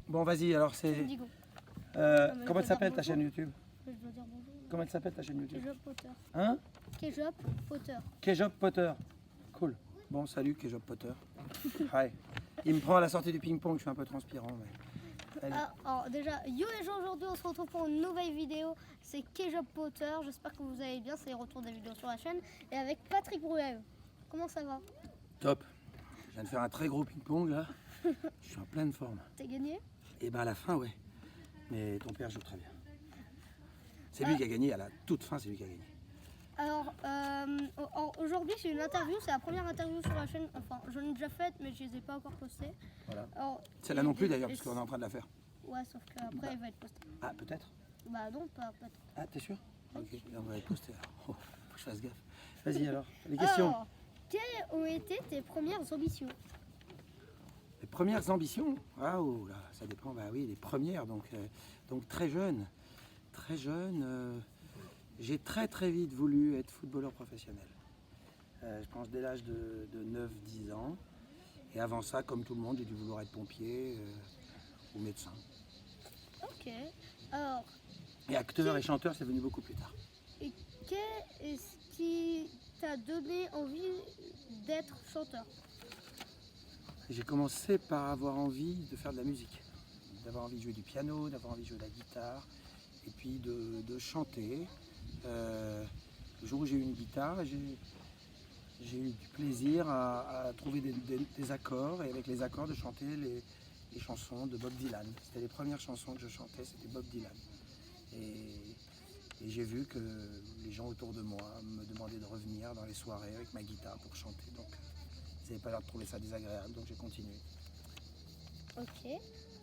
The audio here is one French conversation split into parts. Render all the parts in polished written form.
Bon, vas-y, alors c'est... Indigo. comment elle s'appelle ta chaîne YouTube? Je dois dire bonjour. Comment elle s'appelle ta chaîne YouTube? Kejop Potter. Hein? Kejop Potter. Kejop Potter. Cool. Bon, salut Kejop Potter. Hi. Il me prend à la sortie du ping-pong, je suis un peu transpirant. Mais... Allez. Alors déjà, yo les gens, aujourd'hui on se retrouve pour une nouvelle vidéo. C'est Kejop Potter. J'espère que vous allez bien. C'est les retours des vidéos sur la chaîne. Et avec Patrick Bruel. Comment ça va? Top. Je viens de faire un très gros ping-pong là. Je suis en pleine forme. T'as gagné? Et ben à la fin, ouais. Mais ton père joue très bien. C'est lui qui a gagné, à la toute fin, c'est lui qui a gagné. Alors, aujourd'hui c'est une interview, c'est la première interview sur la chaîne. Enfin, j'en ai déjà faite, mais je les ai pas encore postées. Voilà. Alors, Celle-là non plus d'ailleurs, parce qu'on est en train de la faire. Ouais, sauf qu'après elle va être postée. Ah, peut-être? Bah non, pas peut-être. Ah, t'es sûr? Ok, on va être posté alors. Oh, faut que je fasse gaffe. Vas-y alors, les questions. Alors, quelles ont été tes premières ambitions? Les premières ambitions? Ah, oh là, ça dépend. Bah oui, les premières, donc très jeune. Très jeune, j'ai très vite voulu être footballeur professionnel. Je pense dès l'âge de 9-10 ans. Et avant ça, comme tout le monde, j'ai dû vouloir être pompier ou médecin. Ok. Alors, Et acteur et chanteur, c'est venu beaucoup plus tard. et qu'est-ce qui t'a donné envie d'être chanteur? J'ai commencé par avoir envie de faire de la musique. D'avoir envie de jouer du piano, d'avoir envie de jouer de la guitare. Et puis de chanter. Le jour où j'ai eu une guitare, j'ai eu du plaisir à trouver des accords et avec les accords de chanter les chansons de Bob Dylan. C'était les premières chansons que je chantais, c'était Bob Dylan. Et j'ai vu que les gens autour de moi me demandaient de revenir dans les soirées avec ma guitare pour chanter. Donc ils n'avaient pas l'air de trouver ça désagréable, donc j'ai continué. Ok.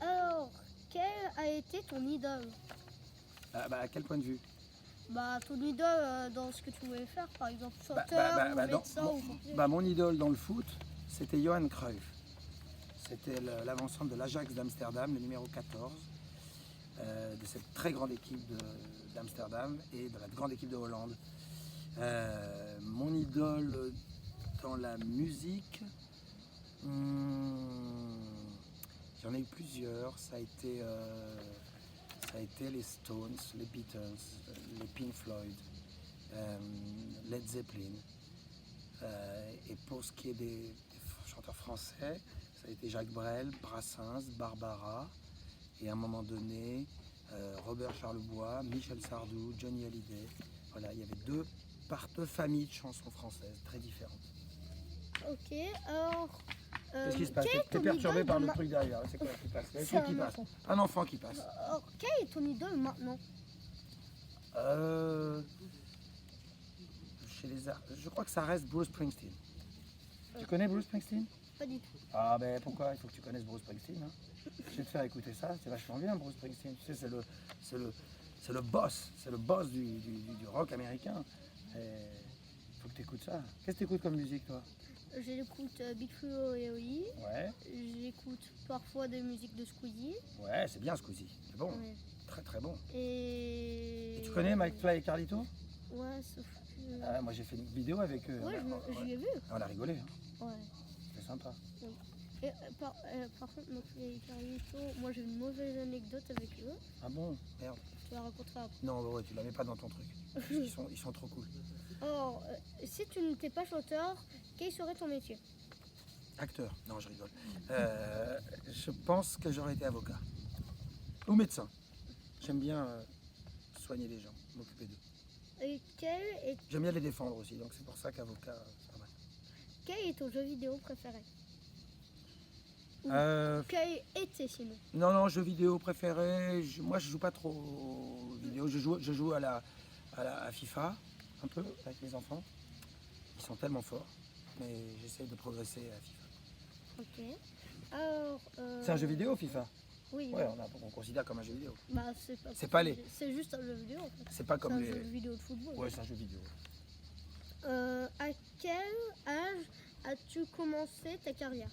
Alors, quel a été ton idole? À quel point de vue? Bah, ton idole dans ce que tu voulais faire, par exemple chanteur ou médecin ou pompier. Mon idole dans le foot, c'était Johan Cruyff. C'était l'avant-centre de l'Ajax d'Amsterdam, le numéro 14, de cette très grande équipe d'Amsterdam et de la grande équipe de Hollande. Mon idole dans la musique, j'en ai eu plusieurs. Ça a été les Stones, les Beatles, les Pink Floyd, Led Zeppelin. Et pour ce qui est des chanteurs français, ça a été Jacques Brel, Brassens, Barbara, et à un moment donné, Robert Charlebois, Michel Sardou, Johnny Hallyday. Voilà, il y avait deux familles de chansons françaises très différentes. Ok, alors... Qu'est-ce qui se passe? T'es perturbé par le truc derrière, c'est quoi qui passe? C'est un enfant. Un enfant qui passe. Alors, quel est ton idole maintenant? Je crois que ça reste Bruce Springsteen. Tu connais Bruce Springsteen? Pas du tout. Ah ben pourquoi? Il faut que tu connaisses Bruce Springsteen. Hein. Je vais te faire écouter ça, c'est vachement bien Bruce Springsteen. Tu sais, c'est le boss du rock américain. Il faut que tu écoutes ça. Qu'est-ce que tu écoutes comme musique toi? J'écoute Big Flo et Oli. Ouais. J'écoute parfois des musiques de Squeezie. Ouais, c'est bien Squeezie, c'est bon. Ouais. Très bon. Et tu connais Mike Fly et Carlito? Ouais, sauf que... Ah, moi j'ai fait une vidéo avec eux. Ouais, je l'ai vu. On a rigolé. Hein. Ouais. C'était sympa. Oui. Et, par contre, moi j'ai une mauvaise anecdote avec eux. Ah bon? Merde. Tu la raconteras après. Non, ouais, tu la mets pas dans ton truc. Ils sont trop cool. Alors, si tu n'étais pas chanteur, quel serait ton métier? Acteur. Non, je rigole. Je pense que j'aurais été avocat. Ou médecin. J'aime bien soigner les gens, m'occuper d'eux. Et J'aime bien les défendre aussi, donc c'est pour ça qu'avocat, c'est pas mal. Quel est ton jeu vidéo préféré? Quel était sinon? Non, jeu vidéo préféré, moi je joue pas trop aux vidéos, je joue à FIFA, un peu, avec mes enfants. Ils sont tellement forts, mais j'essaie de progresser à FIFA. Ok. Alors... C'est un jeu vidéo FIFA? Oui. Ouais, on considère comme un jeu vidéo. Bah, c'est juste un jeu vidéo en fait. C'est pas comme un jeu vidéo de football. Ouais, c'est un jeu vidéo. À quel âge as-tu commencé ta carrière?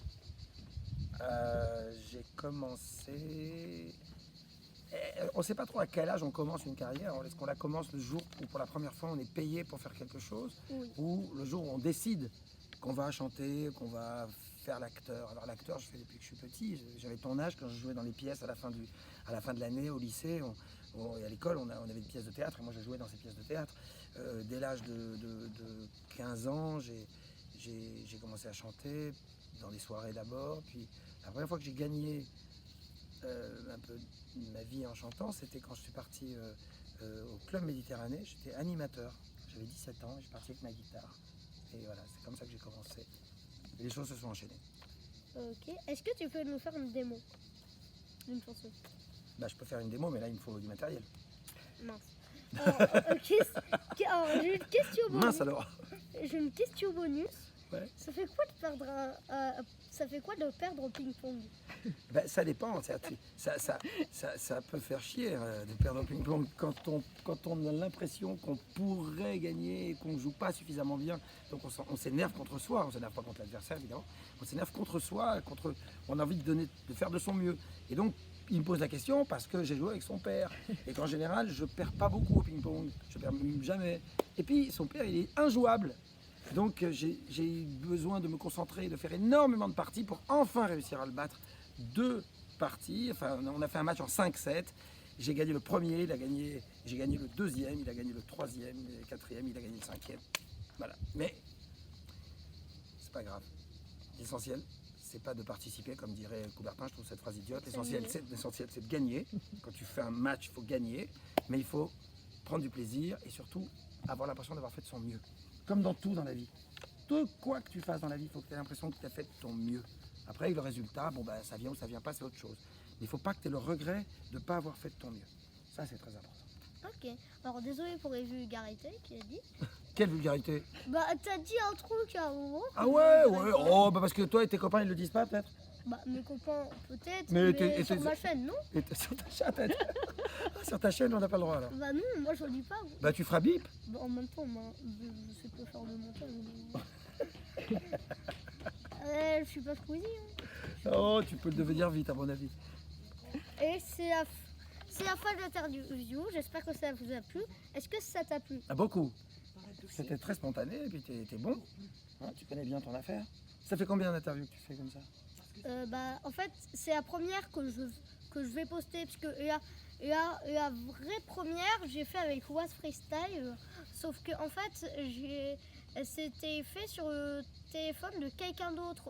J'ai commencé... On ne sait pas trop à quel âge on commence une carrière. Est-ce qu'on la commence le jour où pour la première fois on est payé pour faire quelque chose? Oui. Ou le jour où on décide qu'on va chanter, qu'on va faire l'acteur. Alors l'acteur, je fais depuis que je suis petit. J'avais ton âge quand je jouais dans les pièces à la fin de l'année au lycée. Et à l'école, on avait des pièces de théâtre et moi je jouais dans ces pièces de théâtre. Dès l'âge de 15 ans, j'ai commencé à chanter dans des soirées d'abord. Puis la première fois que j'ai gagné un peu ma vie en chantant, c'était quand je suis parti au Club Méditerranée. J'étais animateur. J'avais 17 ans et je suis parti avec ma guitare. Et voilà, c'est comme ça que j'ai commencé. Et les choses se sont enchaînées. Ok. Est-ce que tu peux nous faire une démo d'une chanson? Bah, je peux faire une démo, mais là, il me faut du matériel. Mince. Alors, alors, j'ai une question bonus. Mince alors. J'ai une question bonus. Ouais. Ça fait quoi de perdre au ping-pong? Ben, ça dépend. Ça peut faire chier de perdre au ping-pong quand on a l'impression qu'on pourrait gagner et qu'on ne joue pas suffisamment bien. Donc on s'énerve contre soi, on ne s'énerve pas contre l'adversaire évidemment. On s'énerve contre soi, on a envie de faire de son mieux. Et donc il me pose la question parce que j'ai joué avec son père. Et qu'en général, je ne perds pas beaucoup au ping-pong. Je ne perds même jamais. Et puis son père, il est injouable. Donc j'ai eu besoin de me concentrer, de faire énormément de parties pour enfin réussir à le battre. 2 parties, enfin on a fait un match en 5-7. J'ai gagné le premier, j'ai gagné le deuxième, il a gagné le troisième, le quatrième, il a gagné le cinquième. Voilà. Mais c'est pas grave. L'essentiel, c'est pas de participer, comme dirait Coubertin, je trouve cette phrase idiote. L'essentiel, c'est de gagner. Quand tu fais un match, il faut gagner, mais il faut prendre du plaisir et surtout avoir l'impression d'avoir fait de son mieux. Comme dans tout dans la vie. Tout quoi que tu fasses dans la vie, il faut que tu aies l'impression que tu as fait de ton mieux. Après, le résultat, bon, bah, ça vient ou ça vient pas, c'est autre chose. Mais il ne faut pas que tu aies le regret de ne pas avoir fait de ton mieux. Ça, c'est très important. Ok. Alors, désolé pour les vulgarités qu'il a dit. Quelle vulgarité! Bah, t'as dit un truc à un moment. Ah ouais. Oh, bah parce que toi et tes copains, ils le disent pas, peut-être? Bah, mes copains, peut-être, Mais mais sur ma chaîne, non? Et sur ta chaîne, sur ta chaîne, on n'a pas le droit, alors. Bah non, moi je le dis pas. Bah, tu feras bip. Bah, en même temps, je sais pas faire de montage. Je suis pas Squeezie. Hein. Oh, tu peux le devenir vite, à mon avis. Et c'est la fin de l'interview. J'espère que ça vous a plu. Est-ce que ça t'a plu? Ah, beaucoup. C'était très spontané, et puis t'es bon. Hein, tu connais bien ton affaire. Ça fait combien d'interviews que tu fais comme ça? Bah, en fait, c'est la première que je vais poster, parce que la vraie première, j'ai fait avec Was Freestyle, sauf que en fait, c'était fait sur le téléphone de quelqu'un d'autre.